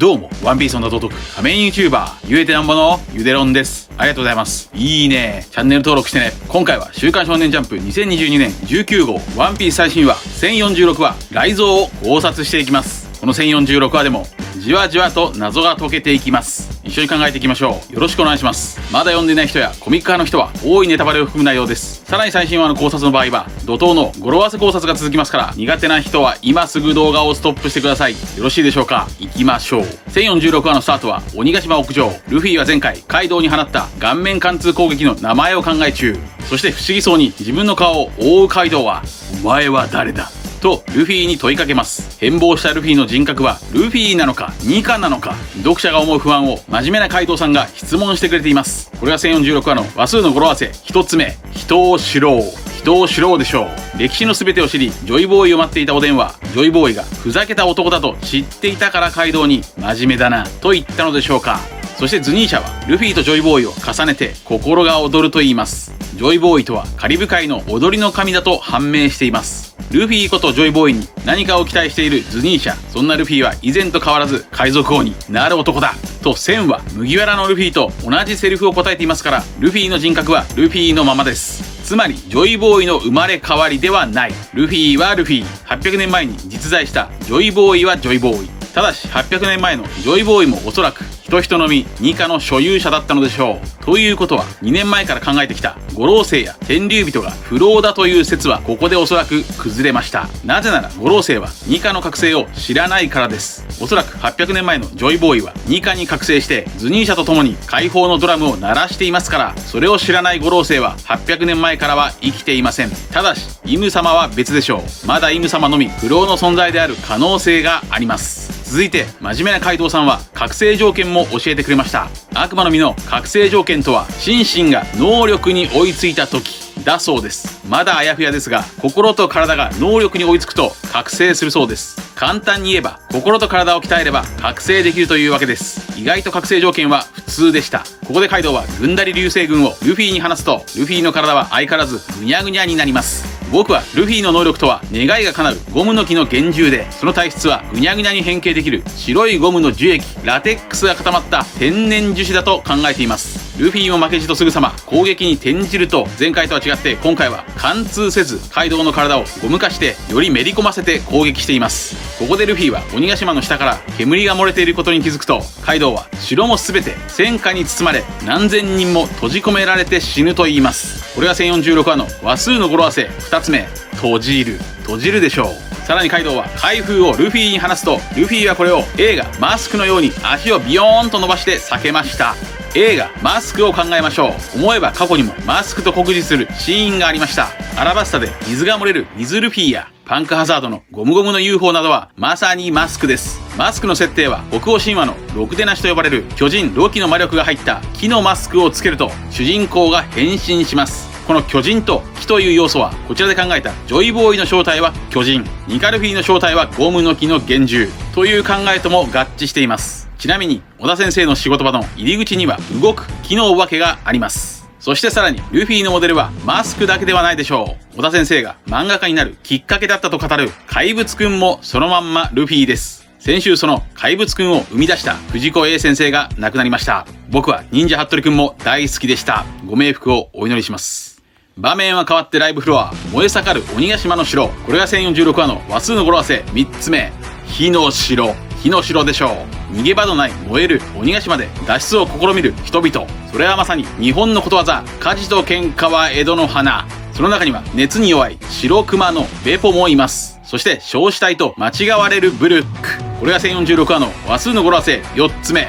どうも、ワンピースの謎解く仮面 YouTuber、ゆえてなんぼのゆでろんです。ありがとうございます。いいね。チャンネル登録してね。今回は週刊少年ジャンプ2022年19号ワンピース最新話1046話、雷蔵を考察していきます。この1046話でも、じわじわと謎が解けていきます。一緒に考えていきましょう。よろしくお願いします。まだ読んでいない人やコミック派の人は多いネタバレを含む内容です。さらに最新話の考察の場合は怒涛の語呂合わせ考察が続きますから、苦手な人は今すぐ動画をストップしてください。よろしいでしょうか。行きましょう。1046話のスタートは鬼ヶ島屋上。ルフィは前回カイドウに放った顔面貫通攻撃の名前を考え中。そして不思議そうに自分の顔を覆うカイドウは、お前は誰だとルフィに問いかけます。変貌したルフィの人格はルフィなのかニカなのか、読者が思う不安を真面目なカイドウさんが質問してくれています。これが1046話の話数の語呂合わせ1つ目、人を知ろう。人を知ろうでしょう。歴史の全てを知りジョイボーイを待っていたおでんは、ジョイボーイがふざけた男だと知っていたからカイドウに真面目だなと言ったのでしょうか。そしてズニーシャはルフィとジョイボーイを重ねて心が躍ると言います。ジョイボーイとはカリブ海の踊りの神だと判明しています。ルフィことジョイボーイに何かを期待しているズニーシャ。そんなルフィは以前と変わらず海賊王になる男だと、センは麦わらのルフィと同じセリフを答えていますから、ルフィの人格はルフィのままです。つまりジョイボーイの生まれ変わりではない。ルフィはルフィ、800年前に実在したジョイボーイはジョイボーイ。ただし800年前のジョイボーイもおそらく人のみニカの所有者だったのでしょう。ということは2年前から考えてきた五老星や天竜人が不老だという説はここでおそらく崩れました。なぜなら五老星はニカの覚醒を知らないからです。おそらく800年前のジョイボーイはニカに覚醒してズニーシャと共に解放のドラムを鳴らしていますから、それを知らない五老星は800年前からは生きていません。ただしイム様は別でしょう。まだイム様のみ不老の存在である可能性があります。続いて真面目なカイドウさんは覚醒条件も教えてくれました。悪魔の実の覚醒条件とは、心身が能力に追いついた時だそうです。まだあやふやですが、心と体が能力に追いつくと覚醒するそうです。簡単に言えば心と体を鍛えれば覚醒できるというわけです。意外と覚醒条件は普通でした。ここでカイドウはぐんだり流星群をルフィに放つと、ルフィの体は相変わらずぐにゃぐにゃになります。僕はルフィの能力とは願いが叶うゴムの木の幻獣で、その体質はぐにゃぐにゃに変形できる白いゴムの樹液、ラテックスが固まった天然樹脂だと考えています。ルフィも負けじとすぐさま攻撃に転じると、前回とは違って今回は貫通せずカイドウの体をゴム化してよりめり込ませて攻撃しています。ここでルフィは鬼ヶ島の下から煙が漏れていることに気づくと、カイドウは城も全て戦火に包まれ何千人も閉じ込められて死ぬと言います。これが1046話の話数の語呂合わせ2つ目、閉じる。閉じるでしょう。さらにカイドウは開封をルフィに放つと、ルフィはこれを映画マスクのように足をビヨーンと伸ばして避けました。映画マスクを考えましょう。思えば過去にもマスクと酷似するシーンがありました。アラバスタで水が漏れる水ルフィやパンクハザードのゴムゴムの UFO などはまさにマスクです。マスクの設定は北欧神話のろくでなしと呼ばれる巨人ロキの魔力が入った木のマスクをつけると主人公が変身します。この巨人と木という要素は、こちらで考えたジョイボーイの正体は巨人、ニカルフィの正体はゴムの木の幻獣という考えとも合致しています。ちなみに小田先生の仕事場の入り口には動く木のお化けがあります。そしてさらにルフィのモデルはマスクだけではないでしょう。小田先生が漫画家になるきっかけだったと語る怪物くんもそのまんまルフィです。先週その怪物くんを生み出した藤子 A 先生が亡くなりました。僕は忍者ハットリくんも大好きでした。ご冥福をお祈りします。場面は変わってライブフロア、燃え盛る鬼ヶ島の城。これが1046話の話数の語呂合わせ3つ目、火の城。火の城でしょう。逃げ場のない燃える鬼ヶ島で脱出を試みる人々。それはまさに日本のことわざ、火事と喧嘩は江戸の花。その中には熱に弱い白熊のベポもいます。そして焼死体と間違われるブルック。これが1046話の話数の語呂合わせ4つ目、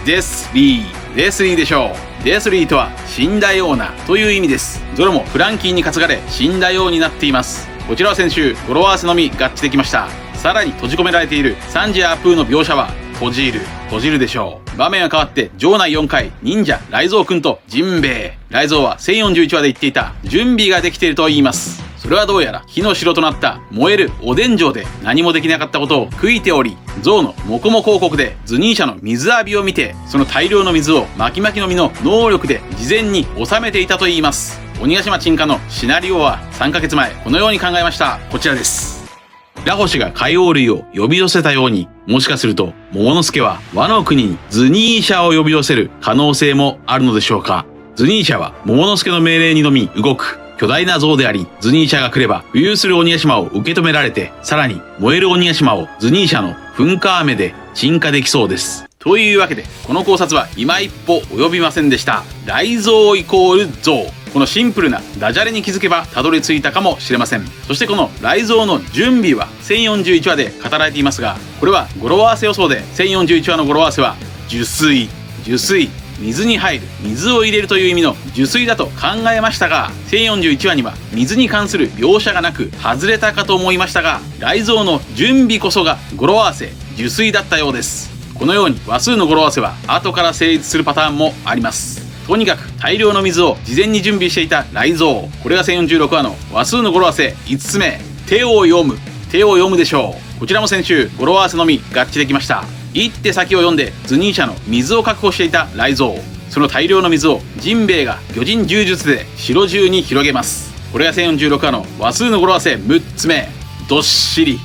デスリー。デスリーでしょう。デスリーとは死んだようなという意味です。どれもフランキーに担がれ死んだようになっています。こちらは先週語呂合わせのみ合致できました。さらに閉じ込められているサンジやアプーの描写は閉じる。閉じるでしょう。場面は変わって城内4階、忍者雷蔵くんとジンベエ。雷蔵は1041話で言っていた準備ができていると言います。それはどうやら火の城となった燃えるおでん城で何もできなかったことを悔いており、象のモコモ広告でズニーシャの水浴びを見て、その大量の水を巻き巻きの実の能力で事前に収めていたと言います。鬼ヶ島鎮火のシナリオは3ヶ月前このように考えました。こちらです。ラホシが海王類を呼び寄せたように、もしかすると桃之助はワノ国にズニーシャを呼び寄せる可能性もあるのでしょうか。ズニーシャは桃之助の命令にのみ動く巨大な像であり、ズニーシャが来れば浮遊する鬼ヶ島を受け止められて、さらに燃える鬼ヶ島をズニーシャの噴火雨で鎮火できそうです。というわけで、この考察は今一歩及びませんでした。雷像イコール像。このシンプルなダジャレに気づけばたどり着いたかもしれません。そしてこの雷像の準備は1041話で語られていますが、これは語呂合わせ予想で1041話の語呂合わせは受水、水に入る、水を入れるという意味の受水だと考えましたが、1041話には水に関する描写がなく外れたかと思いましたが、雷像の準備こそが語呂合わせ受水だったようです。このように話数の語呂合わせは後から成立するパターンもあります。とにかく大量の水を事前に準備していた雷像。これが1046話の話数の語呂合わせ5つ目、手を読むでしょう。こちらも先週語呂合わせのみ合致できました。一手先を読んでズニーシャの水を確保していた雷像。その大量の水をジンベエが魚人柔術で城中に広げます。これが1046話の話数の語呂合わせ6つ目、どっしり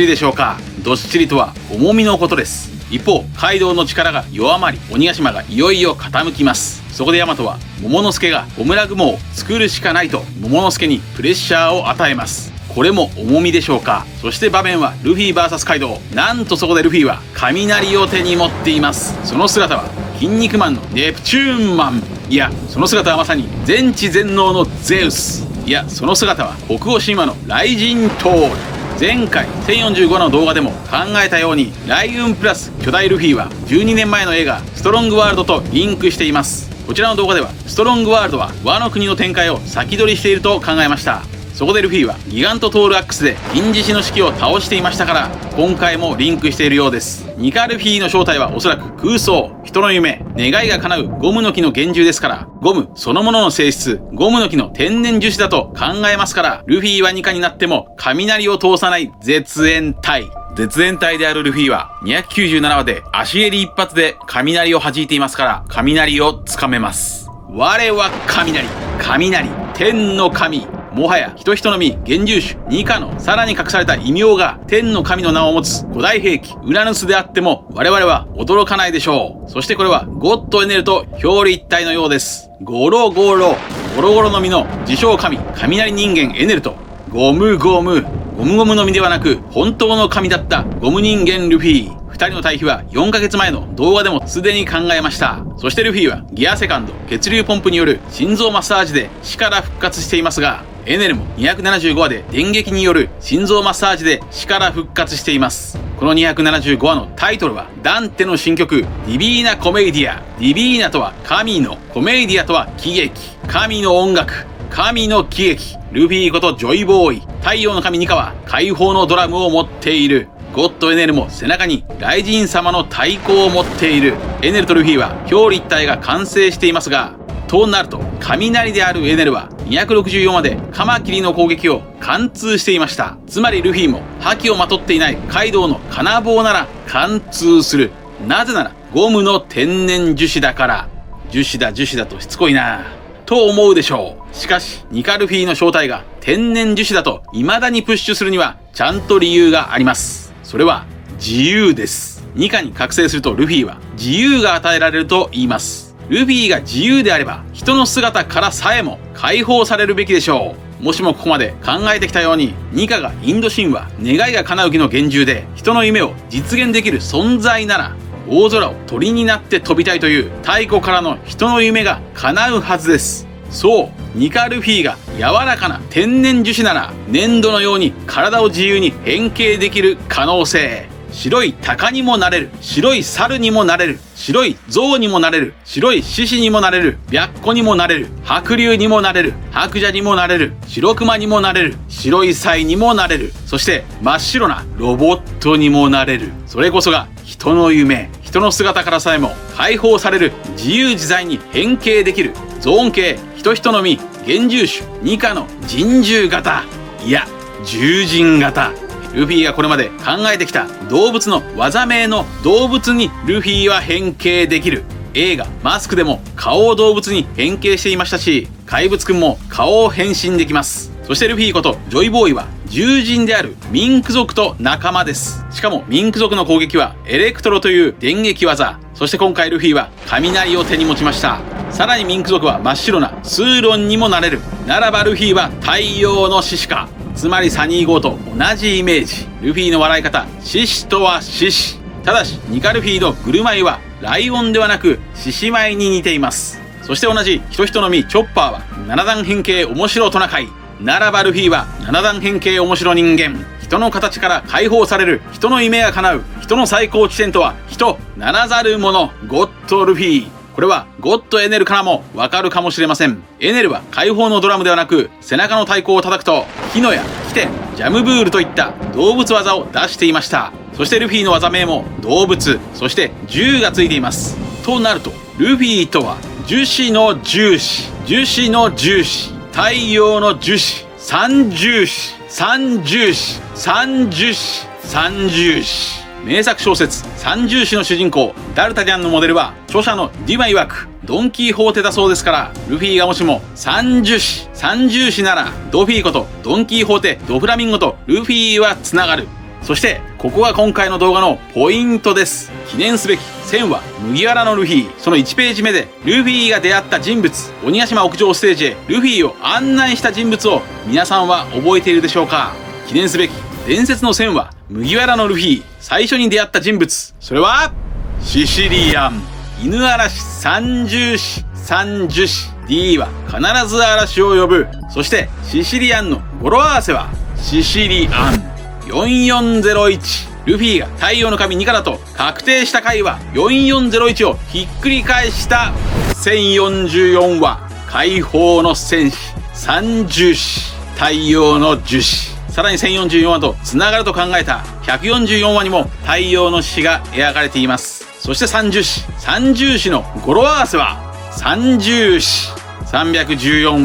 でしょうか。どっしりとは重みのことです。一方、カイドウの力が弱まり、鬼ヶ島がいよいよ傾きます。そこでヤマトは桃之助が焔雲を作るしかないと桃之助にプレッシャーを与えます。これも重みでしょうか。そして場面はルフィ VS カイドウ。なんとそこでルフィは雷を手に持っています。その姿は筋肉マンのネプチューンマン。いや、その姿はまさに全知全能のゼウス。いや、その姿は北欧神話の雷神トール。前回1045の動画でも考えたように、雷雲プラス巨大ルフィは12年前の映画ストロングワールドとリンクしています。こちらの動画ではストロングワールドはワノ国の展開を先取りしていると考えました。そこでルフィはギガントトールアックスで銀獅子の式を倒していましたから、今回もリンクしているようです。ニカルフィの正体はおそらく空想、人の夢、願いが叶うゴムの木の幻獣ですから、ゴムそのものの性質、ゴムの木の天然樹脂だと考えますから、ルフィはニカになっても雷を通さない絶縁体であるルフィは297話で足襟一発で雷を弾いていますから、雷をつかめます。我は雷、天の神。もはや人のみ幻獣種ニカのさらに隠された異名が天の神の名を持つ古代兵器ウラヌスであっても我々は驚かないでしょう。そしてこれはゴッドエネルと表裏一体のようです。ゴロゴロの実の自称神雷人間エネルとゴムゴムの実ではなく本当の神だったゴム人間ルフィ。2人の対比は4ヶ月前の動画でもすでに考えました。そしてルフィはギアセカンド血流ポンプによる心臓マッサージで死から復活していますが、エネルも275話で電撃による心臓マッサージで死から復活しています。この275話のタイトルはダンテの新曲ディビーナコメディア。ディビーナとは神の、コメディアとは喜劇、神の音楽、神の喜劇。ルフィことジョイボーイ、太陽の神ニカは解放のドラムを持っている。ゴッドエネルも背中に雷神様の太鼓を持っている。エネルとルフィは表裏一体が完成していますが、となると雷であるエネルは264話でカマキリの攻撃を貫通していました。つまりルフィも覇気をまとっていないカイドウの金棒なら貫通する。なぜならゴムの天然樹脂だから。樹脂だとしつこいなと思うでしょう。しかしニカルフィの正体が天然樹脂だと未だにプッシュするにはちゃんと理由があります。それは自由です。ニカに覚醒するとルフィは自由が与えられると言います。ルフィが自由であれば人の姿からさえも解放されるべきでしょう。もしもここまで考えてきたように、ニカがインド神話願いが叶う木の幻獣で人の夢を実現できる存在なら、大空を鳥になって飛びたいという太古からの人の夢が叶うはずです。そう、ニカルフィが柔らかな天然樹脂なら粘土のように体を自由に変形できる可能性。白い鷹にもなれる、白い猿にもなれる、白い象にもなれる、白い獅子にもなれる、白虎にもなれる、白竜にもなれる、白蛇にもなれる、白熊にもなれる、白いサイにもなれる、そして真っ白なロボットにもなれる。それこそが人の夢。人の姿からさえも解放される、自由自在に変形できるゾーン系人の実幻獣種ニカの人獣型、いや獣人型。ルフィがこれまで考えてきた動物の技名の動物にルフィは変形できる。映画マスクでも顔を動物に変形していましたし、怪物くんも顔を変身できます。そそしてルフィことジョイボーイは獣人であるミンク族と仲間です。しかもミンク族の攻撃はエレクトロという電撃技。そして今回ルフィは雷を手に持ちました。さらにミンク族は真っ白なスーロンにもなれる。ならばルフィは太陽の獅子か。つまりサニー号と同じイメージ。ルフィの笑い方、獅子とは獅子。ただしニカルフィのグルマイはライオンではなく獅子舞に似ています。そして同じヒトヒトの実チョッパーは7段変形面白トナカイ。ならばルフィは7段変形面白人間。人の形から解放される。人の夢が叶う。人の最高地点とは人ならざる者。ゴッドルフィ。これはゴッドエネルからもわかるかもしれません。エネルは解放のドラムではなく背中の太鼓を叩くとヒノやキテン、ジャムブールといった動物技を出していました。そしてルフィの技名も動物、そして銃がついています。となるとルフィとは樹脂の重視、樹脂の重視、太陽の樹脂、三重視、三重視、三重視、三重視。名作小説三重視の主人公ダルタニャンのモデルは著者のデュマ曰くドンキーホーテだそうですから、ルフィがもしも三重視ならドフィーことドンキーホーテドフラミンゴとルフィはつながる。そしてここが今回の動画のポイントです。記念すべき1000話麦わらのルフィ。その1ページ目でルフィが出会った人物、鬼ヶ島屋上ステージへルフィを案内した人物を皆さんは覚えているでしょうか。記念すべき伝説の1000話麦わらのルフィ。最初に出会った人物、それはシシリアン。犬嵐三重視、三重視 D は必ず嵐を呼ぶ。そしてシシリアンの語呂合わせはシシリアン。4401。ルフィが太陽の神ニカだと確定した回は4401をひっくり返した1044話解放の戦士三重視太陽の樹脂。さらに1044話とつながると考えた144話にも太陽の獅子が描かれています。そして三重視、三重視の語呂合わせは三重視。314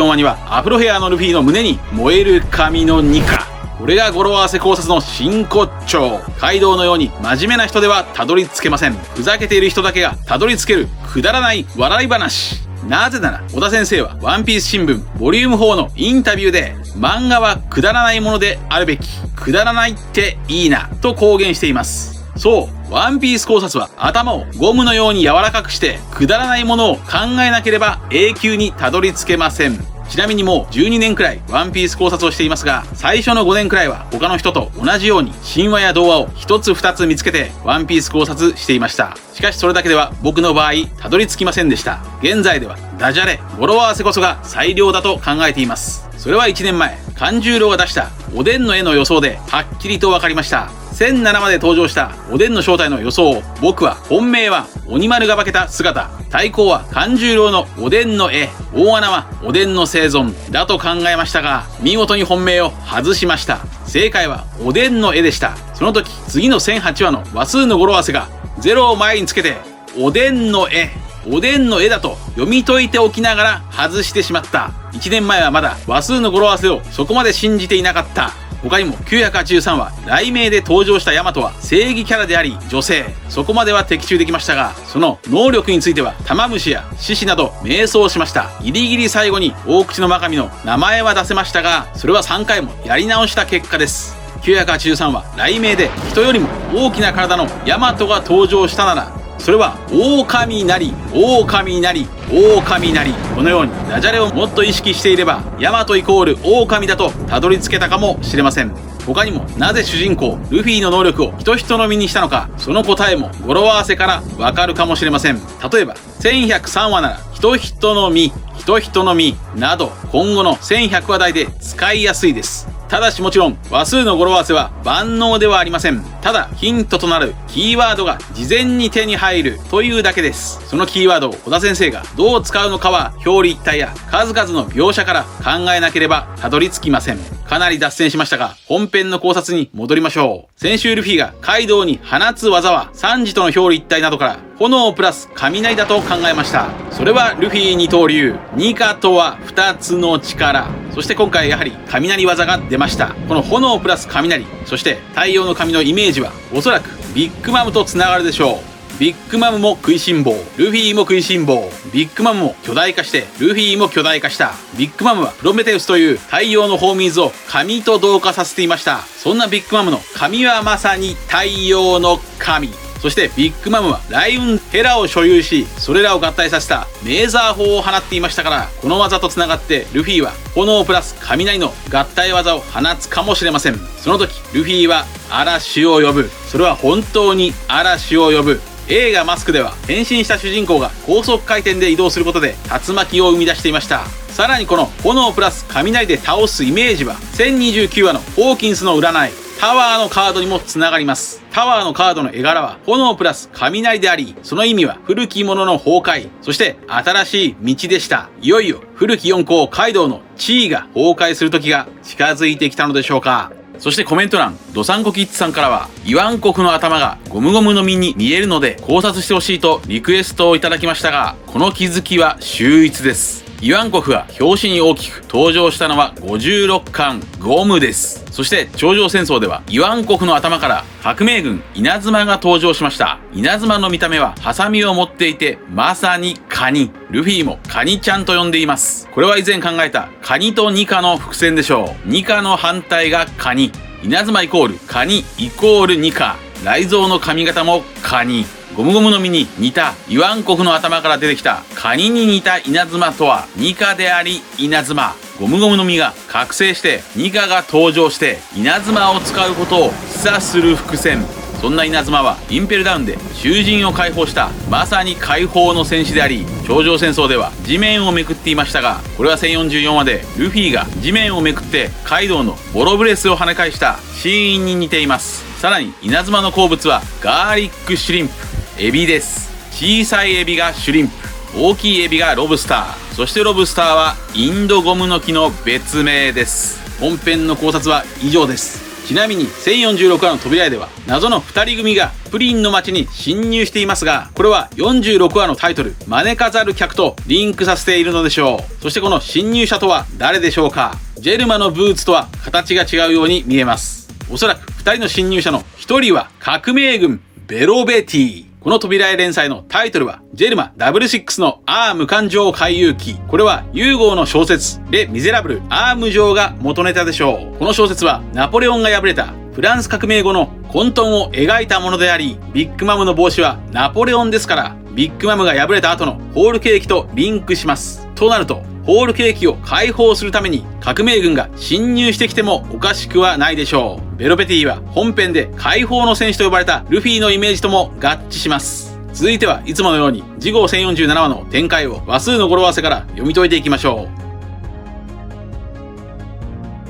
話にはアフロヘアのルフィの胸に燃える髪のニカ。これが語呂合わせ考察の真骨頂。カイドウのように真面目な人ではたどり着けません。ふざけている人だけがたどり着けるくだらない笑い話。なぜなら小田先生はワンピース新聞ボリューム4のインタビューで漫画はくだらないものであるべき、くだらないっていいなと公言しています。そう、ワンピース考察は頭をゴムのように柔らかくしてくだらないものを考えなければ永久にたどり着けません。ちなみにもう12年くらいワンピース考察をしていますが、最初の5年くらいは他の人と同じように神話や童話を一つ二つ見つけてワンピース考察していました。しかしそれだけでは僕の場合たどり着きませんでした。現在ではダジャレ、語呂合わせこそが最良だと考えています。それは1年前勘十郎が出したおでんの絵の予想ではっきりと分かりました。1007まで登場したおでんの正体の予想を僕は本命は鬼丸が化けた姿、対抗は勘十郎のおでんの絵、大穴はおでんの生存だと考えましたが、見事に本命を外しました。正解はおでんの絵でした。その時次の1008話の話数の語呂合わせが0を前につけておでんの絵、おでんの絵だと読み解いておきながら外してしまった。1年前はまだ話数の語呂合わせをそこまで信じていなかった。他にも983話雷鳴で登場したヤマトは正義キャラであり女性、そこまでは的中できましたが、その能力については玉虫や獅子など迷走しました。ギリギリ最後に大口の真神の名前は出せましたが、それは3回もやり直した結果です。983話雷鳴で人よりも大きな体のヤマトが登場したなら、それは狼なり狼なり狼なり。このようにダジャレをもっと意識していればヤマトイコール狼だとたどり着けたかもしれません。他にもなぜ主人公ルフィの能力を人人の実にしたのか、その答えも語呂合わせからわかるかもしれません。例えば1103話なら人人の実、人人の実など今後の1100話題で使いやすいです。ただしもちろん話数の語呂合わせは万能ではありません。ただヒントとなるキーワードが事前に手に入るというだけです。そのキーワードを小田先生がどう使うのかは表裏一体や数々の描写から考えなければたどり着きません。かなり脱線しましたが本編の考察に戻りましょう。先週ルフィがカイドウに放つ技はサンジとの表裏一体などから炎プラス雷だと考えました。それはルフィ二刀流、ニカとは二つの力。そして今回やはり雷技が出ました。この炎プラス雷、そして太陽の神のイメージはおそらくビッグマムとつながるでしょう。ビッグマムも食いしん坊、ルフィも食いしん坊。ビッグマムも巨大化してルフィも巨大化した。ビッグマムはプロメテウスという太陽のホーミーズを神と同化させていました。そんなビッグマムの神はまさに太陽の神。そしてビッグマムは雷雲ヘラを所有し、それらを合体させたメーザー砲を放っていましたから、この技とつながってルフィは炎プラス雷の合体技を放つかもしれません。その時ルフィは嵐を呼ぶ。それは本当に嵐を呼ぶ。映画マスクでは変身した主人公が高速回転で移動することで竜巻を生み出していました。さらにこの炎プラス雷で倒すイメージは1029話のホーキンスの占いタワーのカードにもつながります。タワーのカードの絵柄は炎プラス雷であり、その意味は古きものの崩壊、そして新しい道でした。いよいよ古き四皇カイドウの地位が崩壊する時が近づいてきたのでしょうか。そしてコメント欄、ドサンコキッズさんからは、イワン国の頭がゴムゴムの実に見えるので考察してほしいとリクエストをいただきましたが、この気づきは秀逸です。イワン国が表紙に大きく登場したのは56巻ゴムです。そして頂上戦争ではイワン国の頭から革命軍稲妻が登場しました。稲妻の見た目はハサミを持っていてまさにカニ。ルフィもカニちゃんと呼んでいます。これは以前考えたカニとニカの伏線でしょう。ニカの反対がカニ。稲妻イコールカニイコールニカ。雷蔵の髪型もカニ。ゴムゴムの実に似たイワン国の頭から出てきたカニに似た稲妻とはニカであり稲妻。ゴムゴムの実が覚醒してニカが登場して稲妻を使うことを示唆する伏線。そんな稲妻はインペルダウンで囚人を解放したまさに解放の戦士であり、頂上戦争では地面をめくっていましたが、これは1044話でルフィが地面をめくってカイドウのボロブレスを跳ね返したシーンに似ています。さらに稲妻の好物はガーリックシュリンプ、エビです。小さいエビがシュリンプ、大きいエビがロブスター、そしてロブスターはインドゴムノキの別名です。本編の考察は以上です。ちなみに1046話の扉絵では謎の2人組がプリンの街に侵入していますが、これは46話のタイトル招かざる客とリンクさせているのでしょう。そしてこの侵入者とは誰でしょうか。ジェルマのブーツとは形が違うように見えます。おそらく2人の侵入者の1人は革命軍ベロベティ。この扉絵連載のタイトルはジェルマ66のアーム感情回遊記。これはユーゴーの小説レ・ミゼラブルアーム城が元ネタでしょう。この小説はナポレオンが敗れたフランス革命後の混沌を描いたものであり、ビッグマムの帽子はナポレオンですから、ビッグマムが敗れた後のホールケーキとリンクします。となるとホールケーキを解放するために革命軍が侵入してきてもおかしくはないでしょう。ベロベティは本編で解放の戦士と呼ばれたルフィのイメージとも合致します。続いてはいつものように次号1047話の展開を話数の語呂合わせから読み解いていきましょ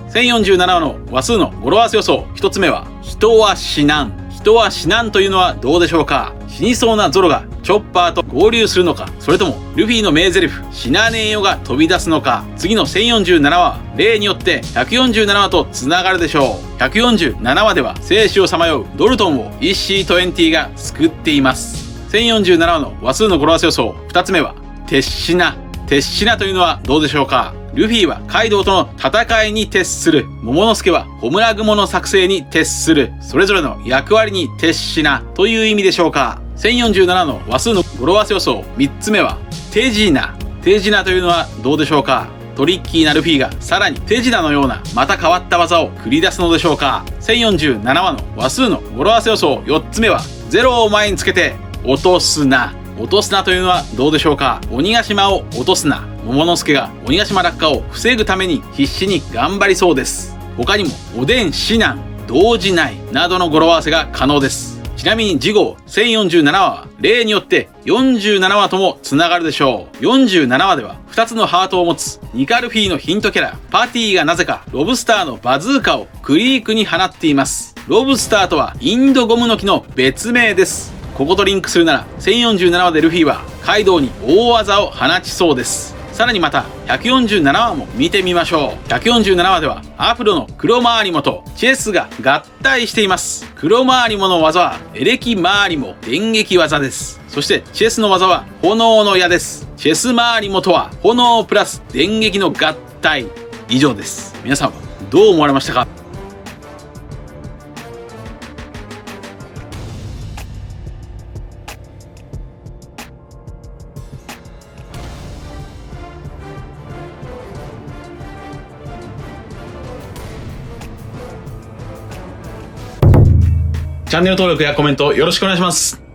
う。1047話の話数の語呂合わせ予想、一つ目は人は死なん。人は死なんというのはどうでしょうか。死にそうなゾロがチョッパーと合流するのか、それともルフィの名台詞死なねえよが飛び出すのか。次の1047話は例によって147話とつながるでしょう。147話では生死をさまようドルトンをイッシー20が救っています。1047話の話数の語呂合わせ予想、2つ目は鉄シナ。鉄シナというのはどうでしょうか。ルフィはカイドウとの戦いに徹する、モモの助はホムラ雲の作成に徹する、それぞれの役割に徹しなという意味でしょうか。1047の話数の語呂合わせ予想、3つ目は手品。手品というのはどうでしょうか。トリッキーなルフィがさらに手品のようなまた変わった技を繰り出すのでしょうか。1047話の話数の語呂合わせ予想、4つ目は0を前につけて落とすな。落とすなというのはどうでしょうか。鬼ヶ島を落とすな。桃之助が鬼ヶ島落下を防ぐために必死に頑張りそうです。他にもおでん指南、動じないなどの語呂合わせが可能です。ちなみに次号1047話は例によって47話ともつながるでしょう。47話では2つのハートを持つニカルフィのヒントキャラパティがなぜかロブスターのバズーカをクリークに放っています。ロブスターとはインドゴムノキの別名です。こことリンクするなら1047話でルフィはカイドウに大技を放ちそうです。さらにまた147話も見てみましょう。147話ではアフロの黒回りもとチェスが合体しています。黒回りもの技はエレキ回りも電撃技です。そしてチェスの技は炎の矢です。チェス回りもとは炎プラス電撃の合体。以上です。皆さんはどう思われましたか。チャンネル登録やコメントよろしくお願いします。